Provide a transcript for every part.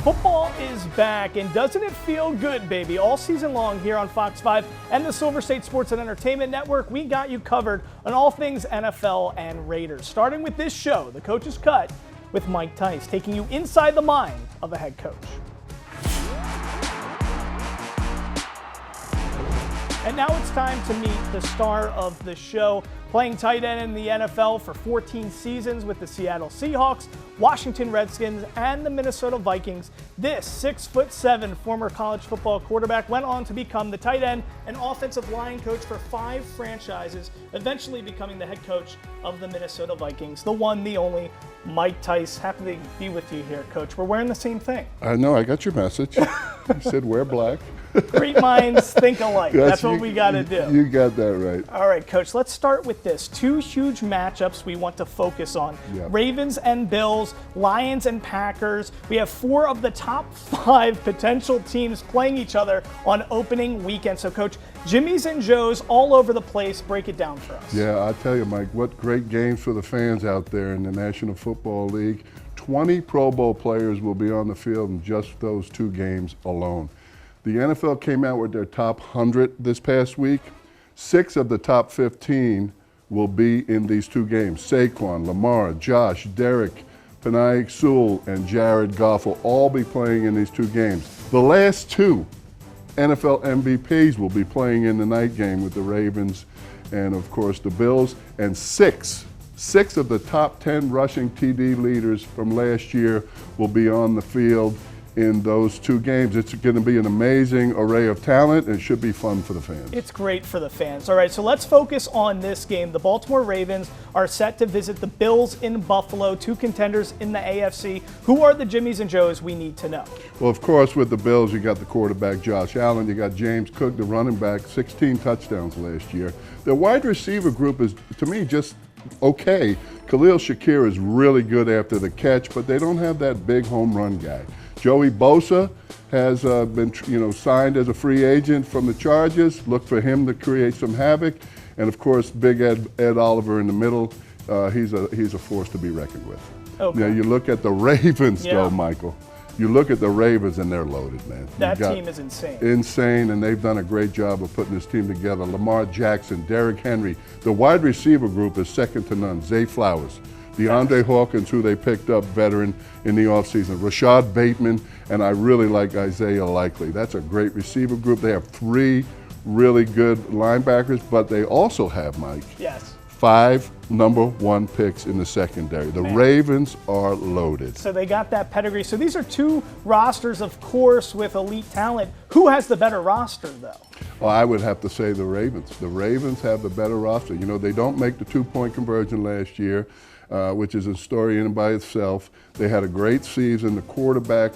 Football is back, and doesn't it feel good, baby? All season long here on Fox 5 and the Silver State Sports and Entertainment Network, we got you covered on all things NFL and Raiders. Starting with this show, The Coach's Cut, with Mike Tice, taking you inside the mind of a head coach. And now it's time to meet the star of the show, playing tight end in the NFL for 14 seasons with the Seattle Seahawks, Washington Redskins, and the Minnesota Vikings. This 6'7" former college football quarterback went on to become the tight end and offensive line coach for 5 franchises, eventually becoming the head coach of the Minnesota Vikings. The one, the only, Mike Tice. Happy to be with you here, Coach. We're wearing the same thing. I know, I got your message. You said wear black. Great minds think alike. That's what we got to do. You got that right. All right, Coach, let's start with this. 2 huge matchups we want to focus on. Yep. Ravens and Bills, Lions and Packers. We have 4 of the top 5 potential teams playing each other on opening weekend. So, Coach, Jimmy's and Joe's all over the place. Break it down for us. Yeah, I'll tell you, Mike, what great games for the fans out there in the National Football League. 20 Pro Bowl players will be on the field in just those 2 games alone. The NFL came out with their top 100 this past week. 6 of the top 15 will be in these 2 games. Saquon, Lamar, Josh, Derek, Penei Sewell, and Jared Goff will all be playing in these 2 games. The last 2 NFL MVPs will be playing in the night game with the Ravens and, of course, the Bills. And 6 of the top 10 rushing TD leaders from last year will be on the field in those 2 games. It's going to be an amazing array of talent, and it should be fun for the fans. It's great for the fans. All right, so let's focus on this game. The Baltimore Ravens are set to visit the Bills in Buffalo, 2 contenders in the AFC. Who are the Jimmys and Joes we need to know? Well, of course, with the Bills, you got the quarterback Josh Allen. You got James Cook, the running back, 16 touchdowns last year. The wide receiver group is, to me, just okay. Khalil Shakir is really good after the catch, but they don't have that big home run guy. Joey Bosa has been, signed as a free agent from the Chargers. Look for him to create some havoc, and of course, Big Ed Oliver in the middle. He's a force to be reckoned with. Okay. Now you look at the Ravens, though, Michael. You look at the Ravens, and they're loaded, man. That team is insane. Insane, and they've done a great job of putting this team together. Lamar Jackson, Derrick Henry. The wide receiver group is second to none. Zay Flowers. DeAndre Hawkins, who they picked up, veteran in the offseason. Rashad Bateman, and I really like Isaiah Likely. That's a great receiver group. They have 3 really good linebackers, but they also have, Mike, 5 number 1 picks in the secondary. The Ravens are loaded. So they got that pedigree. So these are 2 rosters, of course, with elite talent. Who has the better roster, though? Well, I would have to say the Ravens. The Ravens have the better roster. They don't make the 2-point conversion last year, which is a story in and by itself. They had a great season. The quarterback,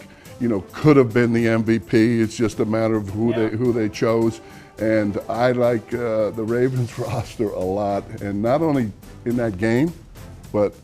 could have been the MVP. It's just a matter of who they chose. And I like the Ravens roster a lot, and not only in that game, but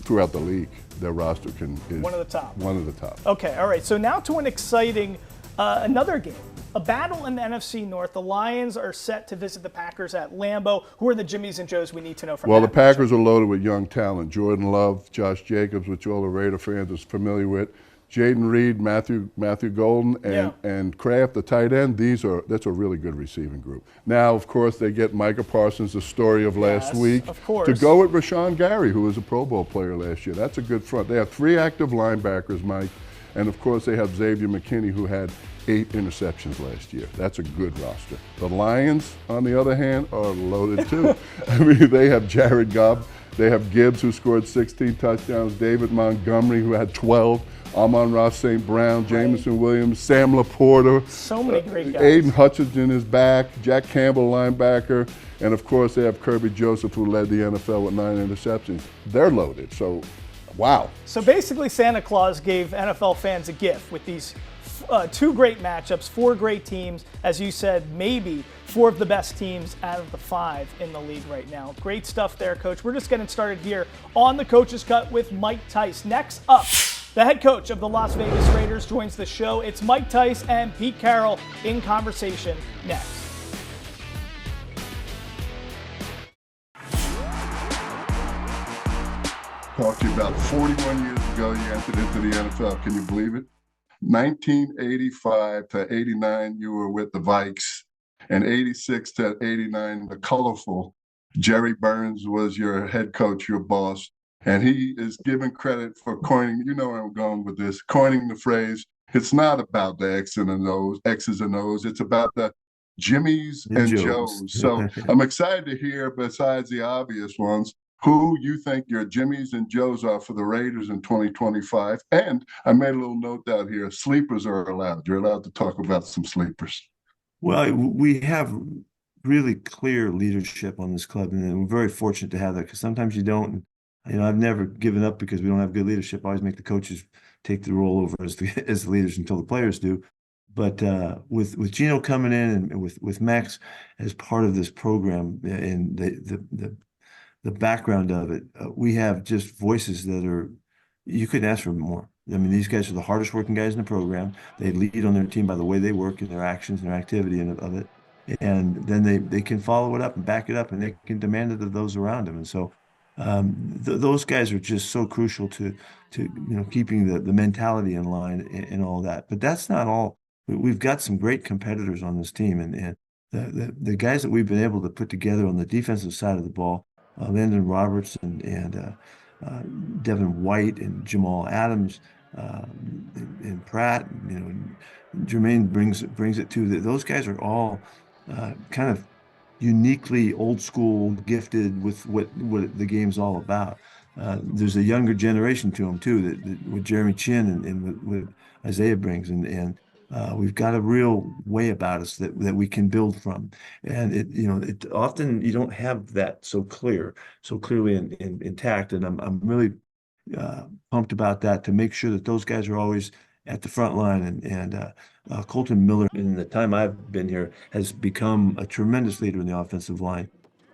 throughout the league. Their roster is one of the top. One of the top. Okay, all right. So now to an exciting another game. A battle in the NFC North. The Lions are set to visit the Packers at Lambeau. Who are the Jimmys and Joes we need to know from Well, the Packers are loaded with young talent. Jordan Love, Josh Jacobs, which all the Raider fans are familiar with. Jaden Reed, Matthew Golden, and Kraft, the tight end. That's a really good receiving group. Now, of course, they get Micah Parsons, the story of last week, to go with Rashawn Gary, who was a Pro Bowl player last year. That's a good front. They have 3 active linebackers, Mike, and of course they have Xavier McKinney, who had 8 interceptions last year. That's a good roster. The Lions, on the other hand, are loaded too. I mean, they have Jared Goff, they have Gibbs, who scored 16 touchdowns, David Montgomery, who had 12, Amon-Ra St. Brown, Jameson Williams, Sam Laporta. So many great guys. Aiden Hutchinson is back, Jack Campbell, linebacker, and of course they have Kirby Joseph, who led the NFL with 9 interceptions. They're loaded, so wow. So basically Santa Claus gave NFL fans a gift with these 2 great matchups, 4 great teams. As you said, maybe 4 of the best teams out of the 5 in the league right now. Great stuff there, Coach. We're just getting started here on the Coach's Cut with Mike Tice. Next up, the head coach of the Las Vegas Raiders joins the show. It's Mike Tice and Pete Carroll in conversation next. Talked to you about 41 years ago, you entered into the NFL. Can you believe it? 1985 to 89, you were with the Vikes, and 86 to 89, the colorful. Jerry Burns was your head coach, your boss, and he is given credit for coining, you know where I'm going with this, coining the phrase, it's not about the X's and O's, it's about the Jimmys And and Joe's. Joes. So I'm excited to hear, besides the obvious ones, who you think your Jimmys and Joes are for the Raiders in 2025. And I made a little note down here, sleepers are allowed. You're allowed to talk about some sleepers. Well, we have really clear leadership on this club, and we're very fortunate to have that because sometimes you don't. I've never given up because we don't have good leadership. I always make the coaches take the role over as the leaders until the players do. But with Gino coming in and with Max as part of this program and the background of it, we have just voices that are you couldn't ask for more. I mean, these guys are the hardest working guys in the program. They lead on their team by the way they work and their actions and their activity and of it. And then they can follow it up and back it up and they can demand it of those around them. And so those guys are just so crucial to keeping the mentality in line and all that. But that's not all. We've got some great competitors on this team and the guys that we've been able to put together on the defensive side of the ball, Landon Roberts and Devin White and Jamal Adams and Pratt, and Jermaine brings it too. Those guys are all kind of uniquely old school, gifted with what the game's all about. There's a younger generation to them too, that with Jeremy Chin and what Isaiah brings, and we've got a real way about us that we can build from. And it often you don't have that so clearly intact. And I'm really pumped about that to make sure that those guys are always at the front line. And Colton Miller, in the time I've been here, has become a tremendous leader in the offensive line.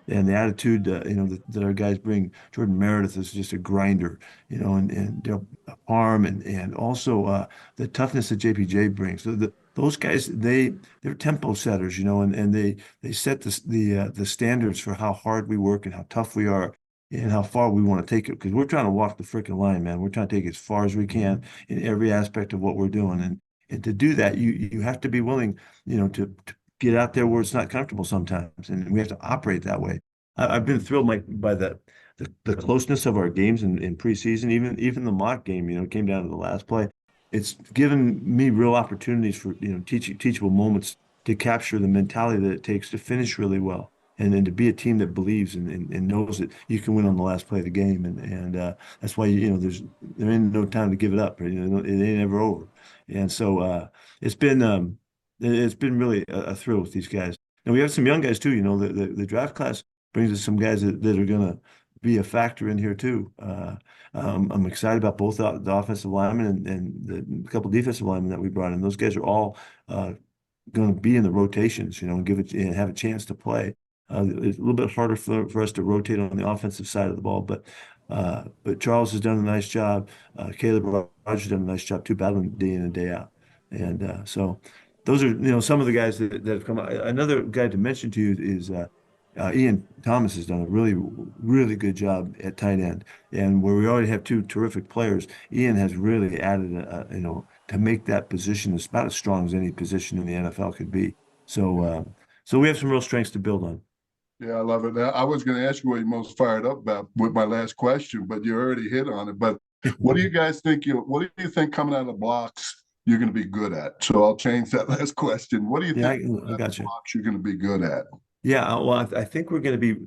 And the attitude, that our guys bring. Jordan Meredith is just a grinder, and Dale Parham, and also the toughness that JPJ brings. So those guys, they're tempo setters, and they set the standards for how hard we work and how tough we are and how far we want to take it. Because we're trying to walk the freaking line, man. We're trying to take it as far as we can in every aspect of what we're doing. And to do that, you have to be willing, to get out there where it's not comfortable sometimes, and we have to operate that way. I've been thrilled, Mike, by the closeness of our games in preseason, even the mock game. It came down to the last play. It's given me real opportunities for teachable moments to capture the mentality that it takes to finish really well, and then to be a team that believes and knows that you can win on the last play of the game, and that's why there ain't no time to give it up. Right? It ain't ever over, and so it's been really a thrill with these guys. And we have some young guys too. The draft class brings us some guys that are going to be a factor in here too. I'm excited about both the offensive linemen and the couple defensive linemen that we brought in. Those guys are all going to be in the rotations, and have a chance to play. It's a little bit harder for us to rotate on the offensive side of the ball, but Charles has done a nice job. Caleb Rogers has done a nice job too, battling day in and day out. And so those are some of the guys that have come out. Another guy to mention to you is Ian Thomas has done a really, really good job at tight end. And where we already have two terrific players, Ian has really added, to make that position as about as strong as any position in the NFL could be. So we have some real strengths to build on. Yeah, I love it. I was going to ask you what you're most fired up about with my last question, but you already hit on it. But what do you guys think? What do you think coming out of the blocks you're going to be good at? So I'll change that last question. What do you think I got you. blocks you're going to be good at? Yeah, well, I think we're going to be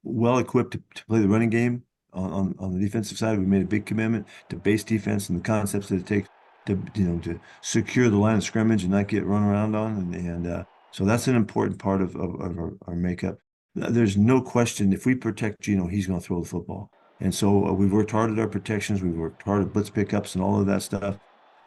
well equipped to play the running game on the defensive side. We made a big commitment to base defense and the concepts that it takes to secure the line of scrimmage and not get run around on, and so that's an important part of our makeup. There's no question if we protect Gino, he's going to throw the football, and so we've worked hard at our protections. We've worked hard at blitz pickups and all of that stuff.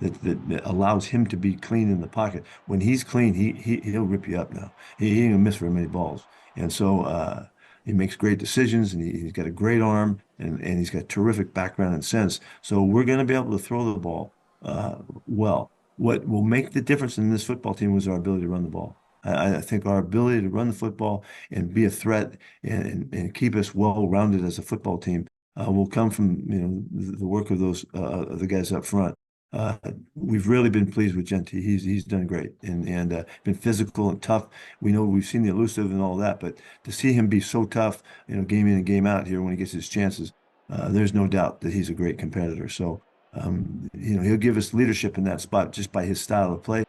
That allows him to be clean in the pocket. When he's clean, he'll rip you up now. He ain't gonna miss very many balls. And so he makes great decisions, and he's got a great arm, and he's got terrific background and sense. So we're gonna be able to throw the ball well. What will make the difference in this football team was our ability to run the ball. I think our ability to run the football and be a threat and keep us well-rounded as a football team will come from the work of those the guys up front. we've really been pleased with Genty. He's done great and been physical and tough. We know we've seen the elusive and all that, but to see him be so tough, game in and game out here when he gets his chances, there's no doubt that he's a great competitor. So, he'll give us leadership in that spot just by his style of play.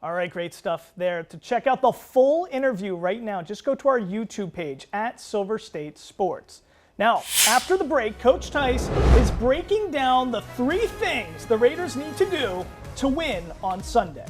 All right, great stuff there. To check out the full interview right now, just go to our YouTube page at Silver State Sports. Now, after the break, Coach Tice is breaking down the 3 things the Raiders need to do to win on Sunday.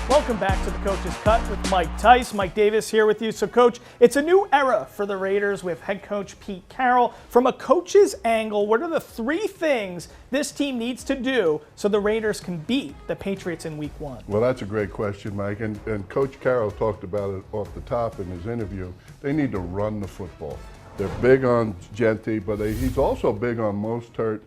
Welcome back to the Coach's Cut with Mike Tice. Mike Davis here with you. So, Coach, it's a new era for the Raiders with head coach Pete Carroll. From a coach's angle, what are the 3 things this team needs to do so the Raiders can beat the Patriots in Week 1? Well, that's a great question, Mike. And Coach Carroll talked about it off the top in his interview. They need to run the football. They're big on Genty, but he's also big on Mostert,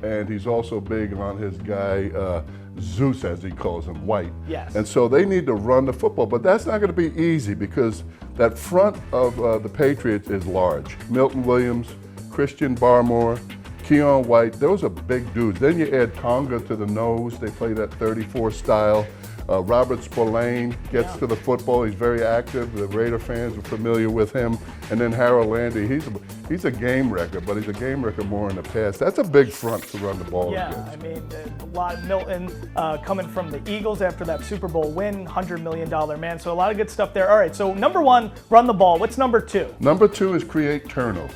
and he's also big on his guy, Zeus, as he calls him, White. Yes. And so they need to run the football, but that's not going to be easy because that front of the Patriots is large. Milton Williams, Christian Barmore, Keon White, those are big dudes. Then you add Tonga to the nose. They play that 34 style. Robert Spillane gets to the football. He's very active. The Raider fans are familiar with him. And then Harold Landy, he's a game wrecker, but he's a game wrecker more in the pass. That's a big front to run the ball against. I mean, a lot of Milton coming from the Eagles after that Super Bowl win, $100 million man. So a lot of good stuff there. All right, so number 1, run the ball. What's number 2? Number 2 is create turnovers.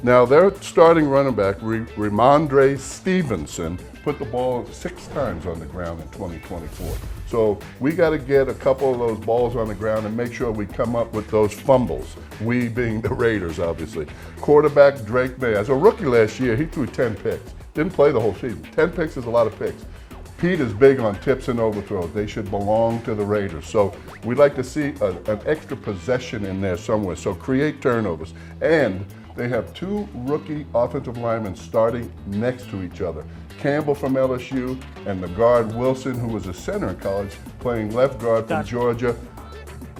Now, their starting running back, Ramondre Stevenson, put the ball 6 times on the ground in 2024. So we got to get a couple of those balls on the ground and make sure we come up with those fumbles, we being the Raiders, obviously. Quarterback Drake May, as a rookie last year, he threw 10 picks. Didn't play the whole season. 10 picks is a lot of picks. Pete is big on tips and overthrows. They should belong to the Raiders. So we'd like to see an extra possession in there somewhere. So create turnovers. And they have 2 rookie offensive linemen starting next to each other. Campbell from LSU and the guard Wilson, who was a center in college, playing left guard from Georgia.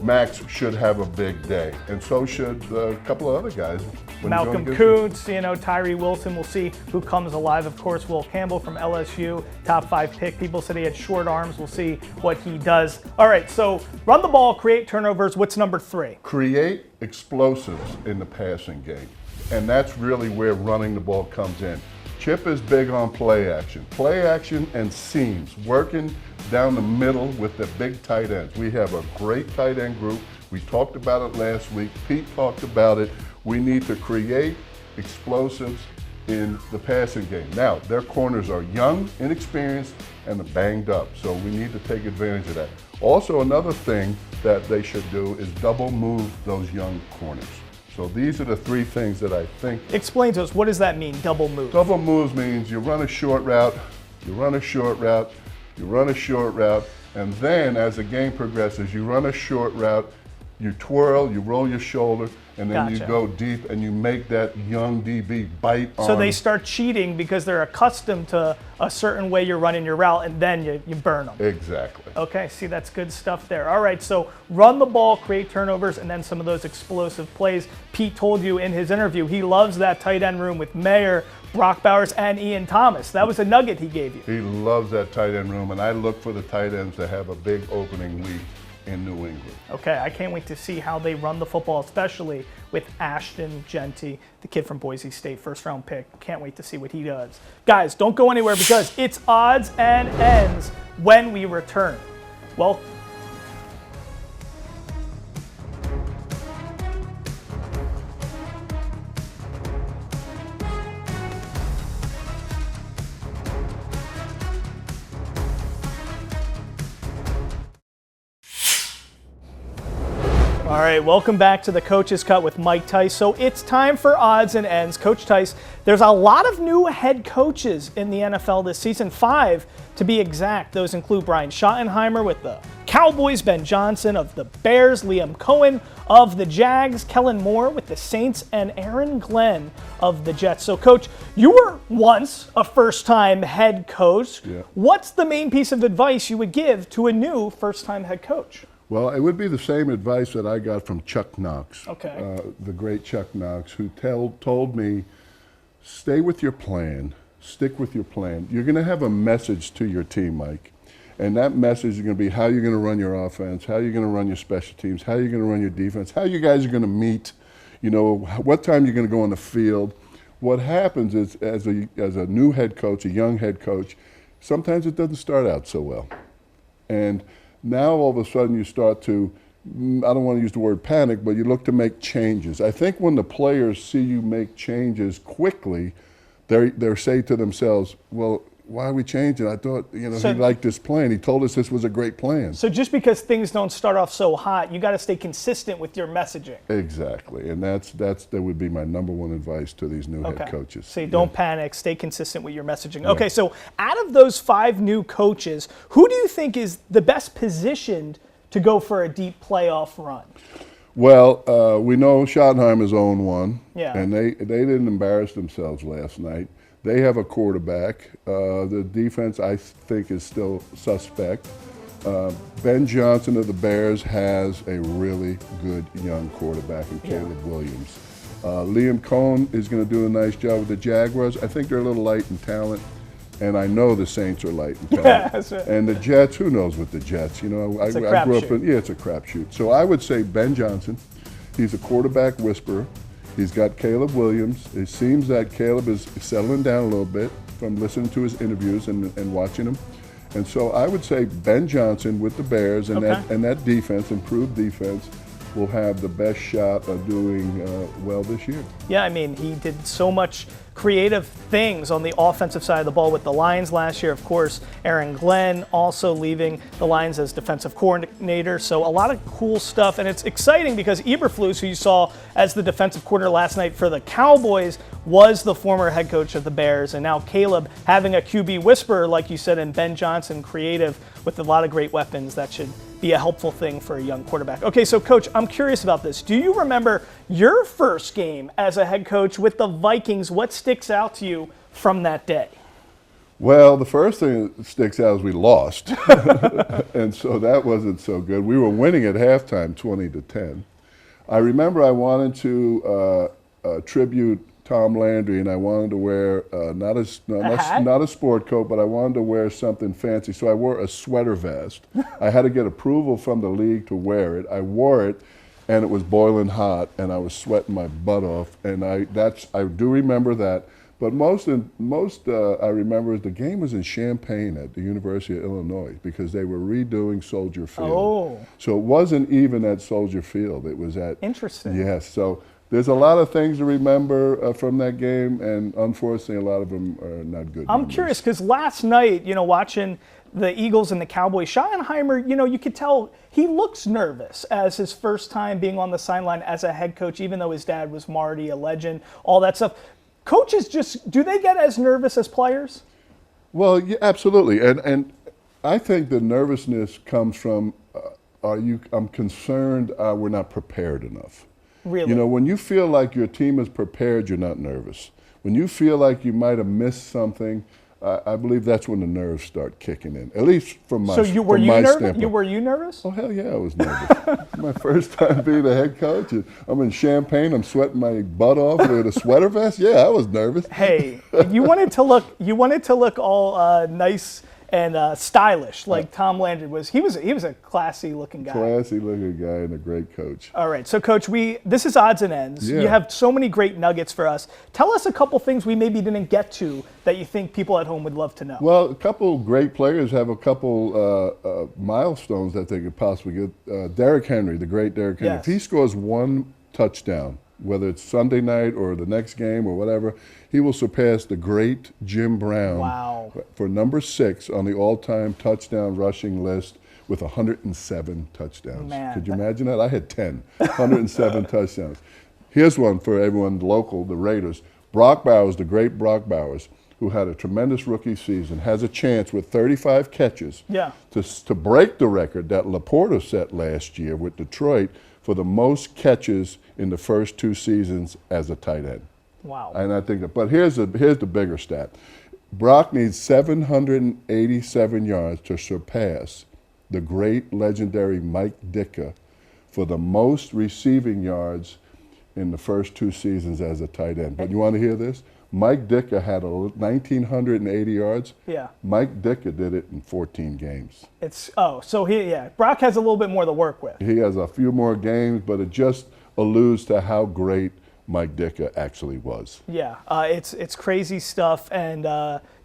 Max should have a big day, and so should a couple of other guys. Malcolm Kuntz, Tyree Wilson. We'll see who comes alive. Of course, Will Campbell from LSU, top 5 pick. People said he had short arms. We'll see what he does. All right, so run the ball, create turnovers. What's number 3? Create explosives in the passing game, and that's really where running the ball comes in. Chip is big on play action and seams, working down the middle with the big tight ends. We have a great tight end group. We talked about it last week. Pete talked about it. We need to create explosives in the passing game. Now, their corners are young, inexperienced, and banged up, so we need to take advantage of that. Also, another thing that they should do is double move those young corners. So these are the 3 things that I think. Explain to us, what does that mean, double move? Double moves means you run a short route, you run a short route, you run a short route, and then as the game progresses, you run a short route, you twirl, you roll your shoulder, and then you go deep and you make that young DB bite on. So they start cheating because they're accustomed to a certain way you're running your route, and then you burn them. Exactly. Okay, see, that's good stuff there. All right, so run the ball, create turnovers, and then some of those explosive plays. Pete told you in his interview he loves that tight end room with Mayer, Brock Bowers, and Ian Thomas. That was a nugget he gave you. He loves that tight end room, and I look for the tight ends to have a big opening week in New England. Okay, I can't wait to see how they run the football, especially with Ashton Genty, the kid from Boise State, first-round pick. Can't wait to see what he does. Guys, don't go anywhere because it's odds and ends when we return. Well, All right, welcome back to the Coach's Cut with Mike Tice. So it's time for odds and ends. Coach Tice, there's a lot of new head coaches in the NFL this season, 5 to be exact. Those include Brian Schottenheimer with the Cowboys, Ben Johnson of the Bears, Liam Cohen of the Jags, Kellen Moore with the Saints, and Aaron Glenn of the Jets. So, Coach, you were once a first-time head coach. Yeah. What's the main piece of advice you would give to a new first-time head coach? Well, it would be the same advice that I got from Chuck Knox, the great Chuck Knox, who told me, stay with your plan, stick with your plan. You're going to have a message to your team, Mike, and that message is going to be how you're going to run your offense, how you're going to run your special teams, how you're going to run your defense, how you guys are going to meet, what time you're going to go on the field. What happens is, as a new head coach, a young head coach, sometimes it doesn't start out so well. And now all of a sudden you start to, I don't want to use the word panic, but you look to make changes. I think when the players see you make changes quickly, they say to themselves, well, why are we changing? I thought, he liked this plan. He told us this was a great plan. So just because things don't start off so hot, you got to stay consistent with your messaging. Exactly, and that would be my number one advice to these new head coaches. So don't panic, stay consistent with your messaging. Yeah. Okay, so out of those 5 new coaches, who do you think is the best positioned to go for a deep playoff run? Well, we know Schottenheimer's own one, and they didn't embarrass themselves last night. They have a quarterback. The defense, I think, is still suspect. Ben Johnson of the Bears has a really good young quarterback in Caleb Williams. Liam Cohen is going to do a nice job with the Jaguars. I think they're a little light in talent, and I know the Saints are light in talent. Yeah, that's right. And the Jets, who knows with the Jets? I grew up in, it's a crapshoot. So I would say Ben Johnson. He's a quarterback whisperer. He's got Caleb Williams. It seems that Caleb is settling down a little bit from listening to his interviews and watching him. And so I would say Ben Johnson with the Bears and that defense, improved defense, will have the best shot of doing well this year. Yeah, I mean, he did so much creative things on the offensive side of the ball with the Lions last year. Of course, Aaron Glenn also leaving the Lions as defensive coordinator. So a lot of cool stuff. And it's exciting because Eberflus, who you saw as the defensive coordinator last night for the Cowboys, was the former head coach of the Bears. And now Caleb having a QB whisperer, like you said, and Ben Johnson creative with a lot of great weapons. That should be a helpful thing for a young quarterback. Okay, so Coach, I'm curious about this. Do you remember your first game as a head coach with the Vikings? What sticks out to you from that day? Well, the first thing that sticks out is we lost. And so that wasn't so good. We were winning at halftime 20-10. I remember I wanted to tribute Tom Landry, and I wanted to wear not a sport coat, but I wanted to wear something fancy. So I wore a sweater vest. I had to get approval from the league to wear it. I wore it, and it was boiling hot, and I was sweating my butt off. And I do remember that. But most I remember is the game was in Champaign at the University of Illinois because they were redoing Soldier Field. Oh. So it wasn't even at Soldier Field. It was at. Interesting. Yes. So there's a lot of things to remember from that game, and unfortunately, a lot of them are not good. I'm curious because last night, watching the Eagles and the Cowboys, Schottenheimer, you could tell he looks nervous as his first time being on the sideline as a head coach, even though his dad was Marty, a legend, all that stuff. Coaches do they get as nervous as players? Well, yeah, absolutely, and I think the nervousness comes from I'm concerned we're not prepared enough. Really? When you feel like your team is prepared, you're not nervous. When you feel like you might have missed something, I believe that's when the nerves start kicking in, at least from my standpoint. Were you nervous? Oh, hell yeah, I was nervous. My first time being a head coach. I'm in Champaign. I'm sweating my butt off with a sweater vest. Yeah, I was nervous. Hey, you wanted to look all nice and stylish, like Tom Landry was. He was a classy looking guy. Classy looking guy and a great coach. All right, so Coach, this is odds and ends. Yeah. You have so many great nuggets for us. Tell us a couple things we maybe didn't get to that you think people at home would love to know. Well, a couple great players have a couple milestones that they could possibly get. Derrick Henry, the great Derrick Henry. Yes. If he scores one touchdown, whether it's Sunday night or the next game or whatever, he will surpass the great Jim Brown Wow. for number 6 on the all-time touchdown rushing list with 107 touchdowns. Man. Could you imagine that? I had 10, 107 touchdowns. Here's one for everyone local, the Raiders. Brock Bowers, the great Brock Bowers, who had a tremendous rookie season, has a chance with 35 catches to break the record that Laporta set last year with Detroit for the most catches in the first 2 seasons as a tight end. Wow. And I think that, but here's the bigger stat. Brock needs 787 yards to surpass the great legendary Mike Ditka for the most receiving yards in the first 2 seasons as a tight end. But you want to hear this? Mike Ditka had 1,980 yards. Yeah. Mike Ditka did it in 14 games. Brock has a little bit more to work with. He has a few more games, but it just alludes to how great Mike Ditka actually was. Yeah, it's crazy stuff. And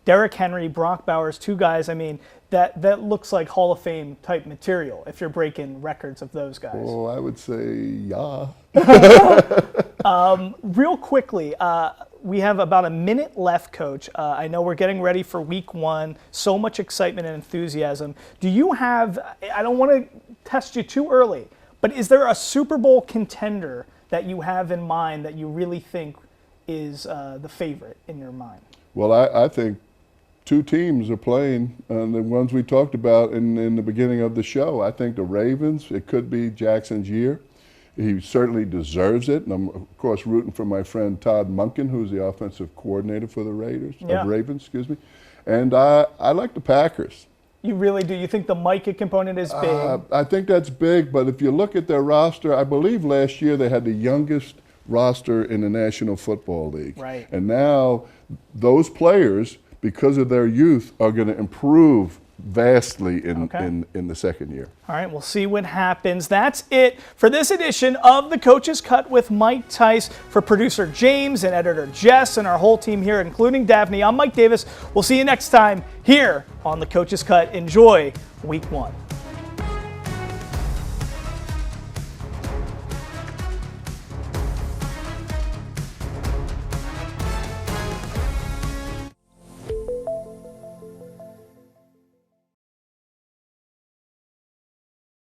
Derrick Henry, Brock Bowers, 2 guys, I mean, that looks like Hall of Fame type material if you're breaking records of those guys. Oh, I would say, yeah. Real quickly, we have about a minute left, Coach. I know we're getting ready for week 1. So much excitement and enthusiasm. Do you have, I don't want to test you too early, but is there a Super Bowl contender that you have in mind that you really think is the favorite in your mind? Well, I think 2 teams are playing, the ones we talked about in the beginning of the show. I think the Ravens, it could be Jackson's year. He certainly deserves it. And I'm, of course, rooting for my friend Todd Monken, who's the offensive coordinator for the Ravens, excuse me. And I like the Packers. You really do? You think the Micah component is big? I think that's big, but if you look at their roster, I believe last year they had the youngest roster in the National Football League. Right. And now those players, because of their youth, are going to improve vastly in the second year. All right, we'll see what happens. That's it for this edition of The Coach's Cut with Mike Tice. For producer James and editor Jess and our whole team here, including Daphne, I'm Mike Davis. We'll see you next time here on The Coach's Cut. Enjoy week 1.